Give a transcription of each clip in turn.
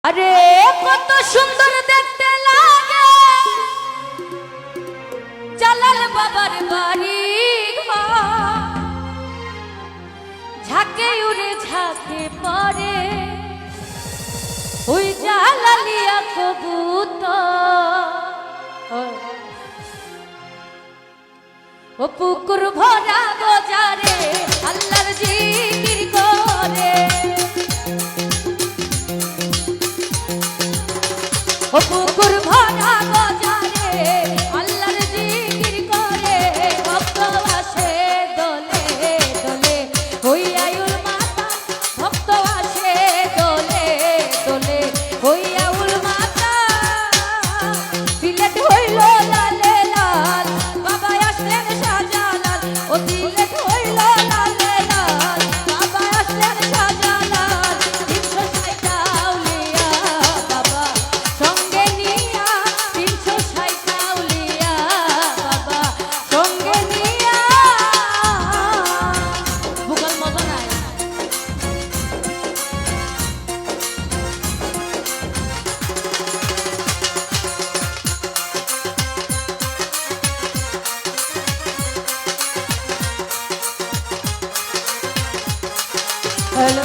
আরে কত সুন্দর দেখতে লাগে জালাল বাবার বাড়ি ঝাঁকে উড়ে ঝাঁকে পড়ে ওই জালালিয়া কবুতর ও পুকুর ভরা গজারে আল্লাহর জিকির করে ও পুকুর ভরা গজারে আল্লাহর জিকির করে ভক্ত আসে দোলে দোলে ওই আয়ুল মাতা ভক্ত আসে দোলে দোলে ওই আয়ুল মাতা সিলেট হইল লালে লাল বাবা আসলেন শাহজালাল ও সিলেট হইল লালে লাল বাবা আসলেন শাহজালাল 360 আউলিয়া বাবা সঙ্গে নিয়া 360 আউলিয়া বাবা সঙ্গে নিয়া ভূগোল মজা নাই হ্যালো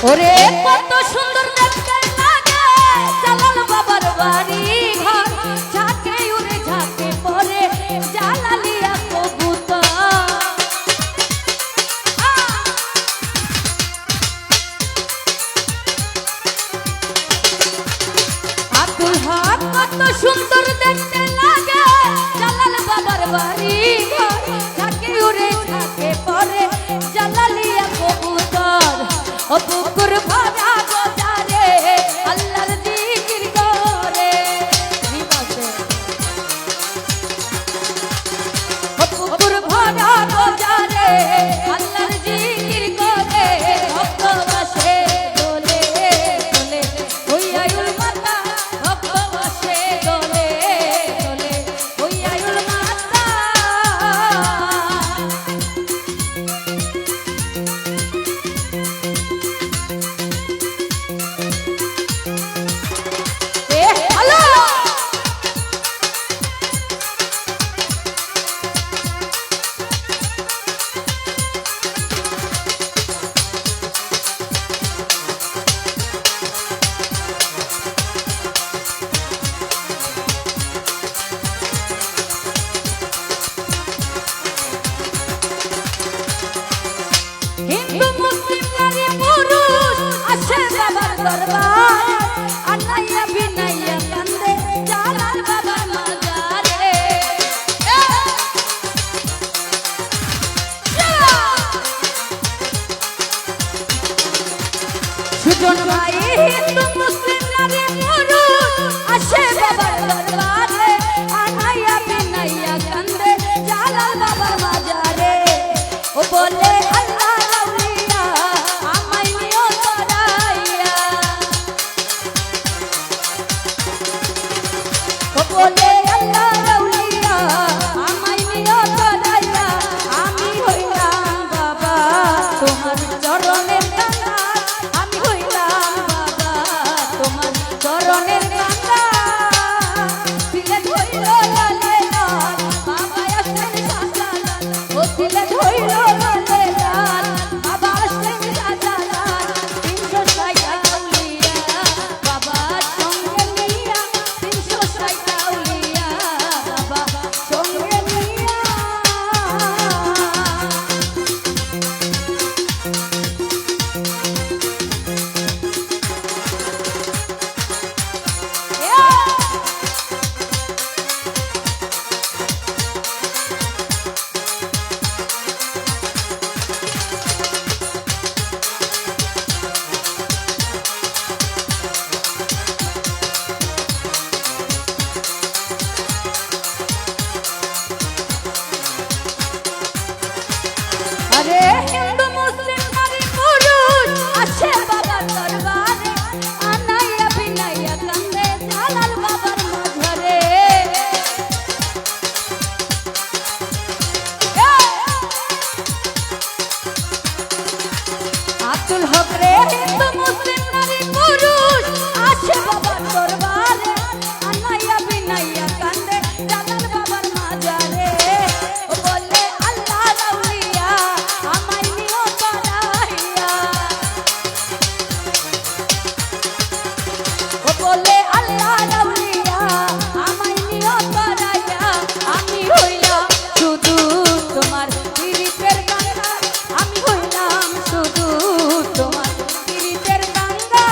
ওরে কত সুন্দর দেখতে লাগে জালাল বাবার বাড়ি ঘর ঝাঁকে উড়ে ঝাঁকে পড়ে জালালিয়া কবুতর আব্দুল হক কত সুন্দর দেখতে লাগে জালাল বাবার বাড়ি ঘর ঝাঁকে উড়ে ঝাঁকে পড়ে জালালিয়া কবুতর ও পুকুর ভরা গজারে আল্লাহর জিকির করে ও পুকুর ভরা গজারে আল্লাহর জিকির করে ভক্ত আসে দোলে দোলে ওই আয়ুল মাতা ভক্ত আসে দোলে দোলে ওই আয়ুল মাতা হিন্দু মুসলিম নারী পুরুষ আসে বাবার দরবার আনাইয়া বিনাইয়া কান্দে জালাল বাবার মাজারে সুজন ভাই হিন্দু মুসলিম নারী পুরুষ আসে বাবার দরবারে আনাইয়া বিনাইয়া কান্দে জালাল বাবার মাজারে ও বলে আল্লাহ রাউলিয়া আমায় নিও তরাইয়া ও বলে আল্লাহ রাউলিয়া আমায় নিও তরাইয়া আমি হইলাম বাবা তোমার চরণের কাঙ্গাল আমি হইলাম বাবা তোমার চরণের কাঙ্গাল সিলেট হইল লালে লাল বাবা আসলেন শাহজালাল ও সিলেট হইল লালে লাল বাবা আসলেন শাহজালাল 360 আউলিয়া বাবা সঙ্গে নিয়া 360 আউলিয়া বাবা সঙ্গে নিয়া বলে আল্লাহ রাউলিয়া আমায় নিও করাইয়া আমি হইলাম শুধু তোমার পীড়িতের গঙ্গা আমি হইলাম শুধু তোমার পীড়িতের গঙ্গা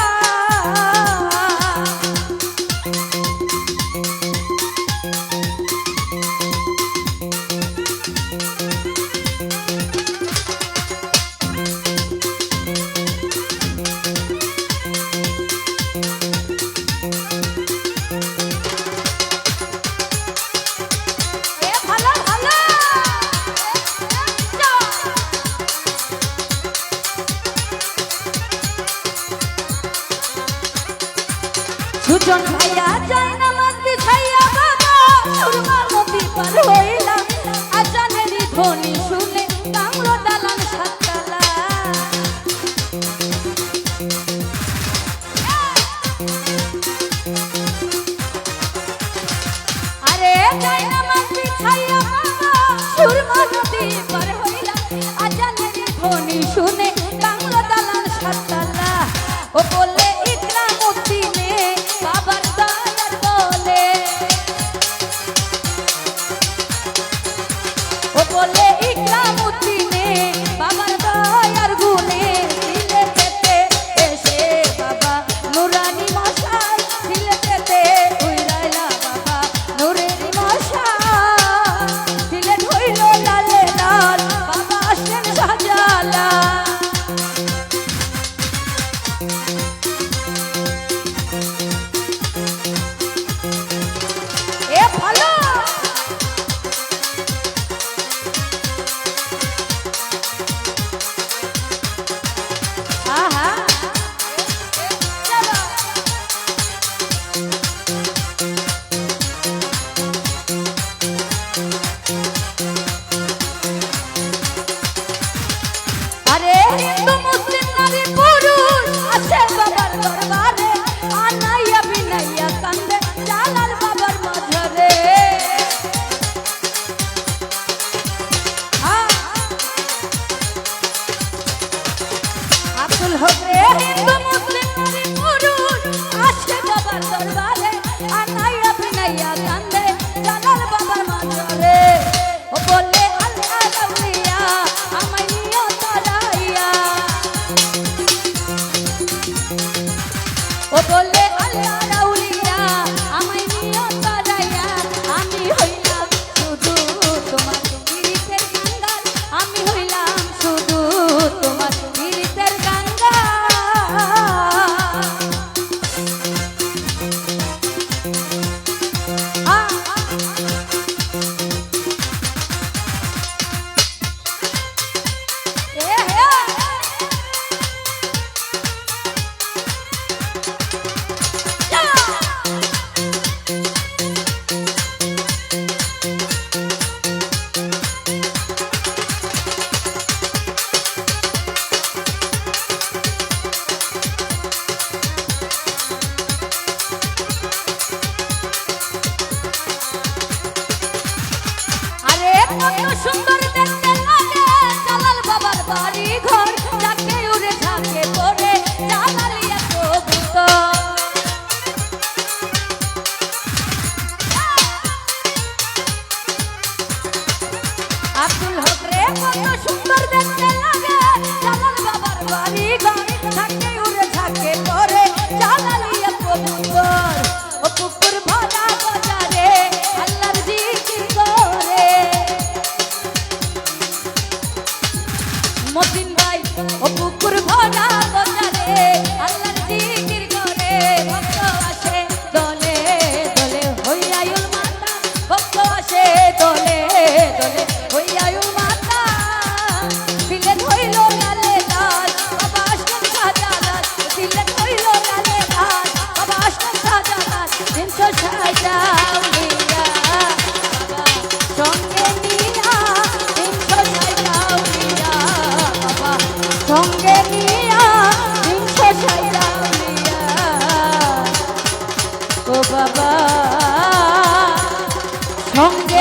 সুজন ভাইয়া যায় না মাঝে ছাইয়া বাবা সুরমা নদী পার হইলাম আজানেরই ধ্বনি শুনে কামড়ো দালান সাততলা আরে যায় না মাঝে ছাইয়া বাবা সুরমা নদী পার হইলাম আজানেরই ধ্বনি শুনে কামড়ো দালান সাততলা ও বলে ইকরামউদ্দিনে বাবার দয়ার বলে ও বলে ইকরামউদ্দিনে বাবার দয়ার গুণে দিলে পেতে এসে বাবা নুরানি মশাই দিলে পেতে উইরাইলা বাবা নুরেরি মশাই দিলে ধইল লালে লাল বাবা আসেন সাজালা এ ভালো আহা চলো আরে হিন্দু মুসলিম নারী পুরুষ আছে বাবার দরবারে আনাইয়া বিনাইয়া কান্দে জালাল বাবার মাঝরে আব্দুল হক রে হিন্দু মুসলিম নারী পুরুষ আছে বাবার দরবারে আনাইয়া বিনাইয়া কান্দে জালাল বাবার মাঝরে ও বলে আল্লাহ রাউলিয়া আমায় নিও তারাইয়া ও বলে আল্লাহ রাউলিয়া আমায় নিও তারাইয়া আমি হইলাম শুধু তোমার পীড়িতের কাঙ্গাল আমি হইলাম শুধু তোমার পীড়িতের কাঙ্গাল কত সুন্দর দেখতে লাগে জালাল বাবার বাড়ি ঘর যাকে উড়ে ঝাঁকে পড়ে জালালিয়া কবুতর আব্দুল হক রে কত সুন্দর দেখতে লাগে জালাল বাবার বাড়ি ঘর যাকে উড়ে ঝাঁকে পড়ে জালালিয়া কবুতর ও পুকুর ভরা বাজারে আল্লাহর জিকির করে মতিন ভাই ও পুকুর ভরা বাজারে আল্লাহর জিকির করে ভক্ত আসে দলে দলে হইয়ায়ুল মাতা ভক্ত আসে দলে দলে হইয়ায়ুল মাতা দিলে ধইল লালে লাল বাবা আসেন সাজালাল দিলে ধইল লালে লাল বাবা আসেন সাজালাল 360 আউলিয়া বাবা সঙ্গে নিয়া 360 আউলিয়া বাবা সঙ্গে নিয়া 360 আউলিয়া ও বাবা সঙ্গে